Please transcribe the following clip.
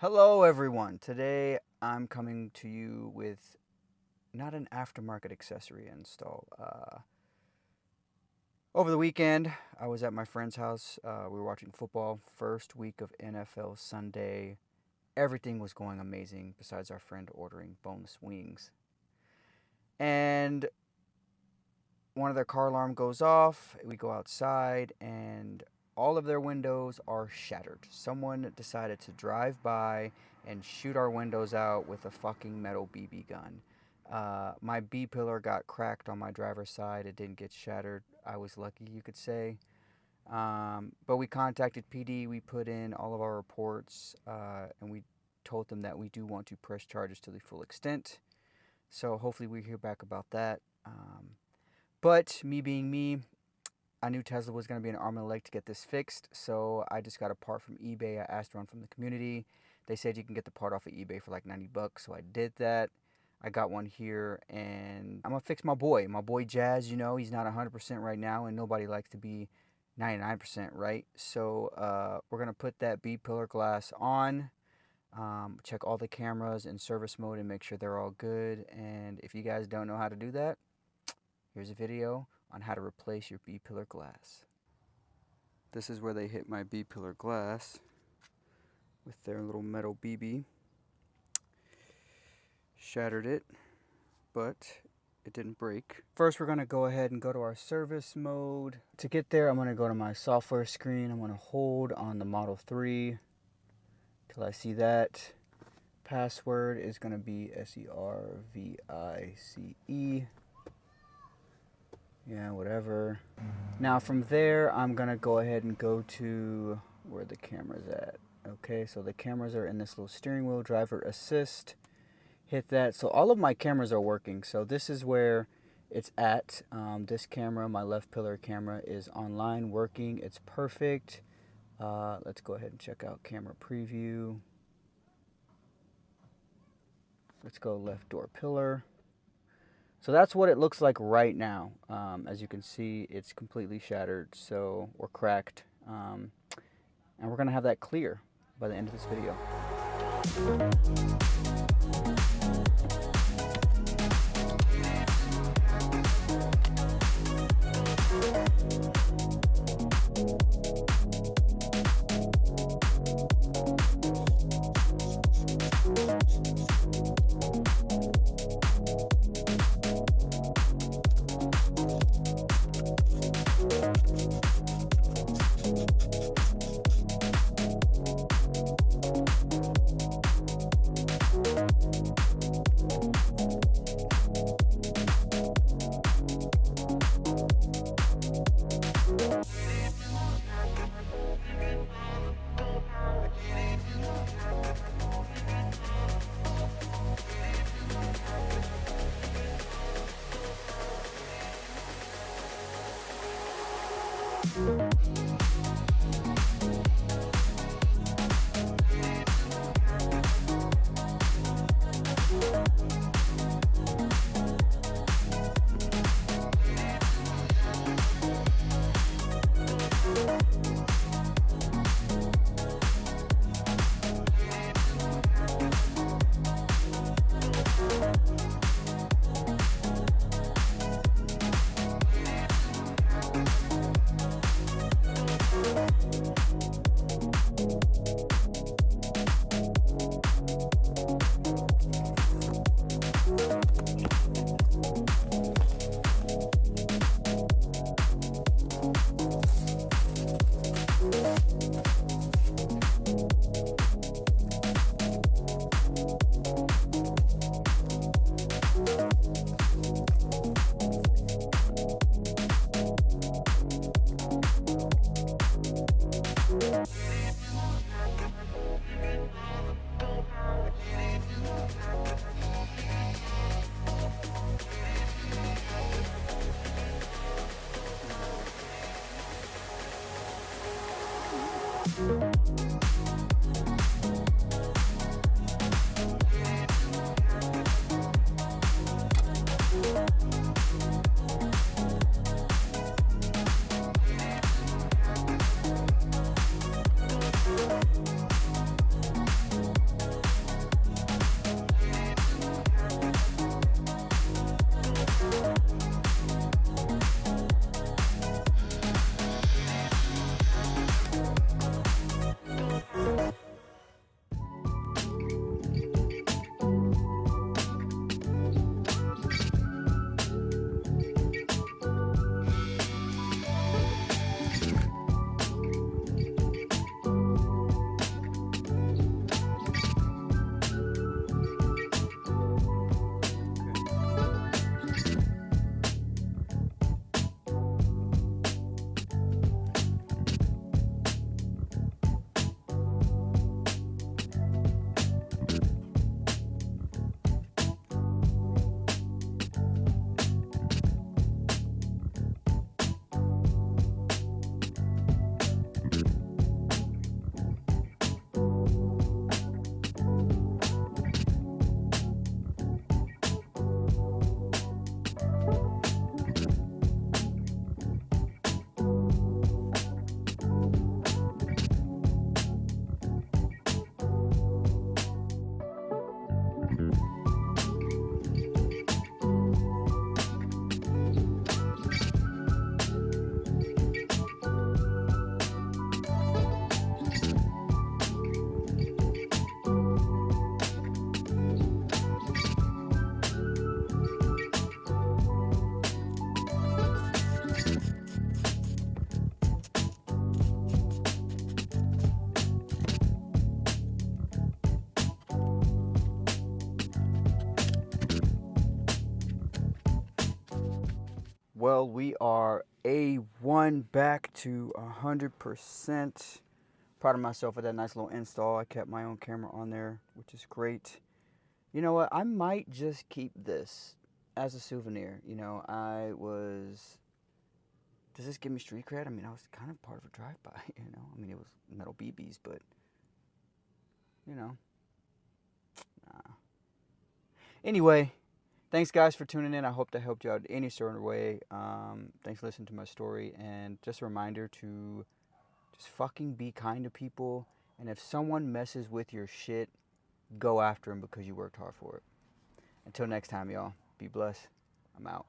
Hello, everyone. Today I'm coming to you with not an aftermarket accessory install. Over the weekend, I was at my friend's house. We were watching football, first week of NFL Sunday. Everything was going amazing, besides our friend ordering boneless wings. And one of their car alarm goes off. We go outside, and all of their windows are shattered. Someone decided to drive by and shoot our windows out with a fucking metal BB gun. My B pillar got cracked on my driver's side. It didn't get shattered. I was lucky, you could say. But we contacted PD. We put in all of our reports, and we told them that we do want to press charges to the full extent. So hopefully we hear back about that. But me being me, I knew Tesla was going to be an arm and a leg to get this fixed, so I just got a part from eBay. I asked around from the community. They said you can get the part off of eBay for like $90, so I did that. I got one here, and I'm going to fix my boy. My boy Jazz, he's not 100% right now, and nobody likes to be 99%, right? So we're going to put that B-pillar glass on, check all the cameras in service mode and make sure they're all good. And if you guys don't know how to do that, here's a video on how to replace your B-pillar glass. This is where they hit my B-pillar glass with their little metal BB. Shattered it, but it didn't break. First, we're gonna go ahead and go to our service mode. To get there, I'm gonna go to my software screen. I'm gonna hold on the Model 3 till I see that. Password is gonna be SERVICE. Yeah, whatever. Now from there, I'm gonna go ahead and go to where the camera's at. Okay, so the cameras are in this little steering wheel, driver assist. Hit that. So all of my cameras are working. So this is where it's at. This camera, my left pillar camera, is online, working. It's perfect. Let's go ahead and check out camera preview. Let's go left door pillar. So that's what it looks like right now. As you can see, it's completely shattered, or cracked. And we're gonna have that clear by the end of this video. Well, we are A1 back to 100%. Proud of myself for that nice little install. I kept my own camera on there, which is great. You know what? I might just keep this as a souvenir. Does this give me street cred? I mean, I was kind of part of a drive-by, I mean, it was metal BBs, but, you know. Nah. Anyway, thanks, guys, for tuning in. I hope that helped you out in any sort of way. Thanks for listening to my story. And just a reminder to just fucking be kind to people. And if someone messes with your shit, go after them because you worked hard for it. Until next time, y'all. Be blessed. I'm out.